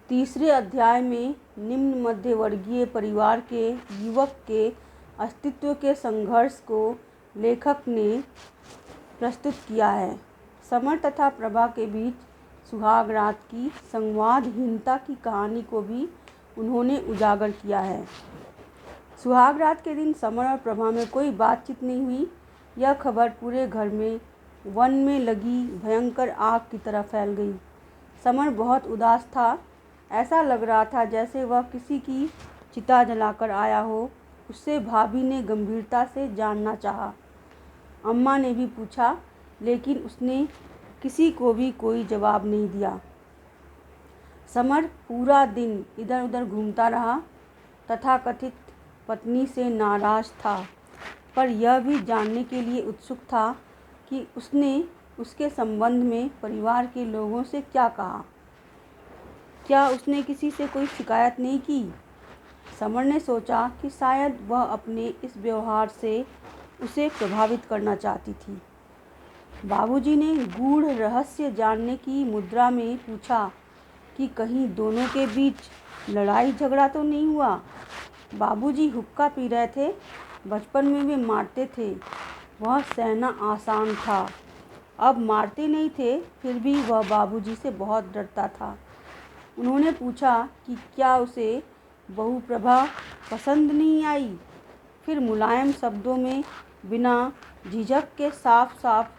तीसरे अध्याय में निम्न मध्यवर्गीय परिवार के युवक के अस्तित्व के संघर्ष को लेखक ने प्रस्तुत किया है। समर तथा प्रभा के बीच सुहाग रात की संवादहीनता की कहानी को भी उन्होंने उजागर किया है। सुहाग रात के दिन समर और प्रभा में कोई बातचीत नहीं हुई। यह खबर पूरे घर में वन में लगी भयंकर आग की तरह फैल गई। समर बहुत उदास था। ऐसा लग रहा था जैसे वह किसी की चिता जलाकर आया हो। उससे भाभी ने गंभीरता से जानना चाहा। अम्मा ने भी पूछा, लेकिन उसने किसी को भी कोई जवाब नहीं दिया। समर पूरा दिन इधर उधर घूमता रहा। तथाकथित पत्नी से नाराज था, पर यह भी जानने के लिए उत्सुक था कि उसने उसके संबंध में परिवार के लोगों से क्या कहा। क्या उसने किसी से कोई शिकायत नहीं की? समर ने सोचा कि शायद वह अपने इस व्यवहार से उसे प्रभावित करना चाहती थी। बाबूजी ने गूढ़ रहस्य जानने की मुद्रा में पूछा कि कहीं दोनों के बीच लड़ाई झगड़ा तो नहीं हुआ। बाबूजी हुक्का पी रहे थे। बचपन में वे मारते थे। वह सहना आसान था। अब मारते नहीं थे, फिर भी वह बाबूजी से बहुत डरता था। उन्होंने पूछा कि क्या उसे बहू प्रभा पसंद नहीं आई। फिर मुलायम शब्दों में बिना झिझक के साफ साफ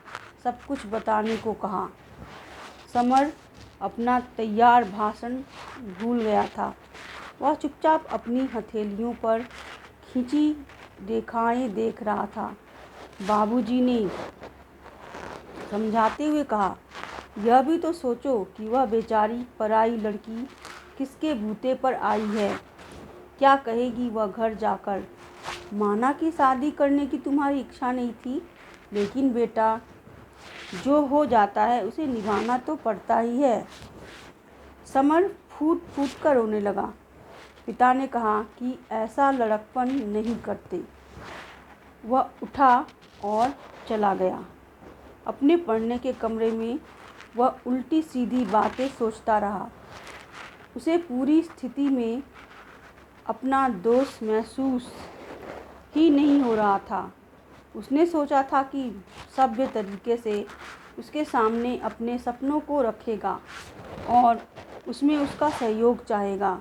सब कुछ बताने को कहा। समर अपना तैयार भाषण भूल गया था। वह चुपचाप अपनी हथेलियों पर खींची रेखाएं देख रहा था। बाबूजी ने समझाते हुए कहा, यह भी तो सोचो कि वह बेचारी पराई लड़की किसके बूते पर आई है। क्या कहेगी वह घर जाकर? माना कि शादी करने की तुम्हारी इच्छा नहीं थी, लेकिन बेटा, जो हो जाता है उसे निभाना तो पड़ता ही है। समर फूट फूट कर रोने लगा। पिता ने कहा कि ऐसा लड़कपन नहीं करते। वह उठा और चला गया। अपने पढ़ने के कमरे में वह उल्टी सीधी बातें सोचता रहा। उसे पूरी स्थिति में अपना दोष महसूस ही नहीं हो रहा था। उसने सोचा था कि सभ्य तरीके से उसके सामने अपने सपनों को रखेगा और उसमें उसका सहयोग चाहेगा,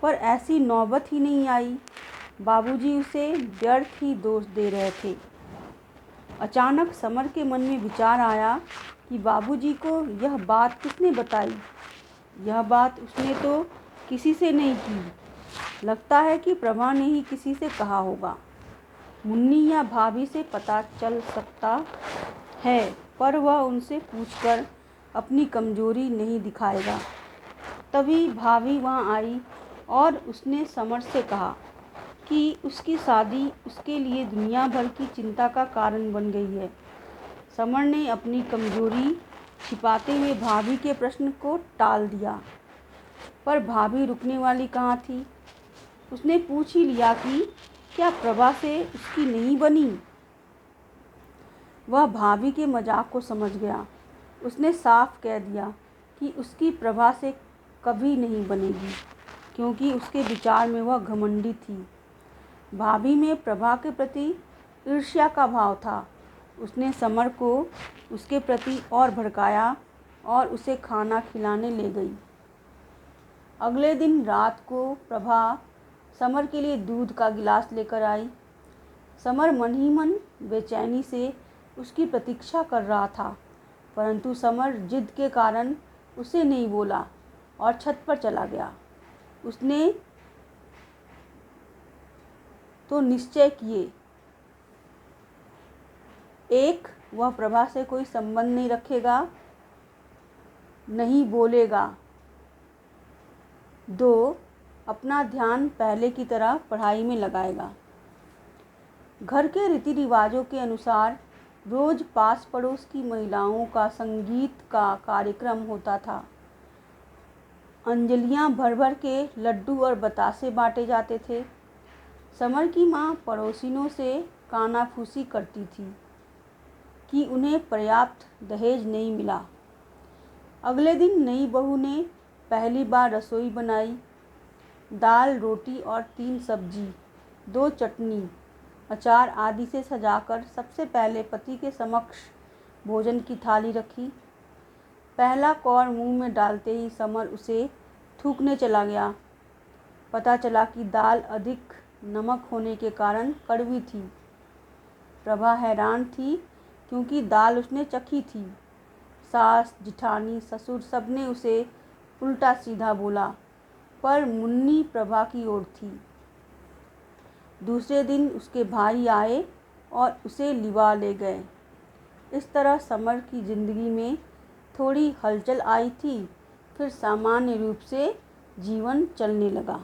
पर ऐसी नौबत ही नहीं आई। बाबूजी उसे व्यर्थ ही दोष दे रहे थे। अचानक समर के मन में विचार आया कि बाबूजी को यह बात किसने बताई। यह बात उसने तो किसी से नहीं की। लगता है कि प्रभा ने ही किसी से कहा होगा। मुन्नी या भाभी से पता चल सकता है, पर वह उनसे पूछकर अपनी कमजोरी नहीं दिखाएगा। तभी भाभी वहां आई और उसने समर से कहा कि उसकी शादी उसके लिए दुनिया भर की चिंता का कारण बन गई है। समर ने अपनी कमजोरी छिपाते हुए भाभी के प्रश्न को टाल दिया, पर भाभी रुकने वाली कहाँ थी। उसने पूछ ही लिया कि क्या प्रभा से उसकी नहीं बनी। वह भाभी के मजाक को समझ गया। उसने साफ कह दिया कि उसकी प्रभा से कभी नहीं बनेगी, क्योंकि उसके विचार में वह घमंडी थी। भाभी में प्रभा के प्रति ईर्ष्या का भाव था। उसने समर को उसके प्रति और भड़काया और उसे खाना खिलाने ले गई। अगले दिन रात को प्रभा समर के लिए दूध का गिलास लेकर आई। समर मन ही मन बेचैनी से उसकी प्रतीक्षा कर रहा था, परंतु समर जिद के कारण उसे नहीं बोला और छत पर चला गया। उसने तो निश्चय किए, एक, वह प्रभा से कोई संबंध नहीं रखेगा, नहीं बोलेगा। 2, अपना ध्यान पहले की तरह पढ़ाई में लगाएगा। घर के रीति रिवाजों के अनुसार रोज पास पड़ोस की महिलाओं का संगीत का कार्यक्रम होता था। अंजलियां भर भर के लड्डू और बतासे बांटे जाते थे। समर की माँ पड़ोसिनों से कानाफूसी करती थी कि उन्हें पर्याप्त दहेज नहीं मिला। अगले दिन नई बहू ने पहली बार रसोई बनाई। दाल, रोटी और 3 सब्जी, 2 चटनी, अचार आदि से सजाकर सबसे पहले पति के समक्ष भोजन की थाली रखी। पहला कौर मुंह में डालते ही समर उसे थूकने चला गया। पता चला कि दाल अधिक नमक होने के कारण कड़वी थी। प्रभा हैरान थी क्योंकि दाल उसने चखी थी। सास, जिठानी, ससुर सबने उसे उल्टा सीधा बोला, पर मुन्नी प्रभा की ओर थी। दूसरे दिन उसके भाई आए और उसे लिवा ले गए। इस तरह समर की जिंदगी में थोड़ी हलचल आई थी, फिर सामान्य रूप से जीवन चलने लगा।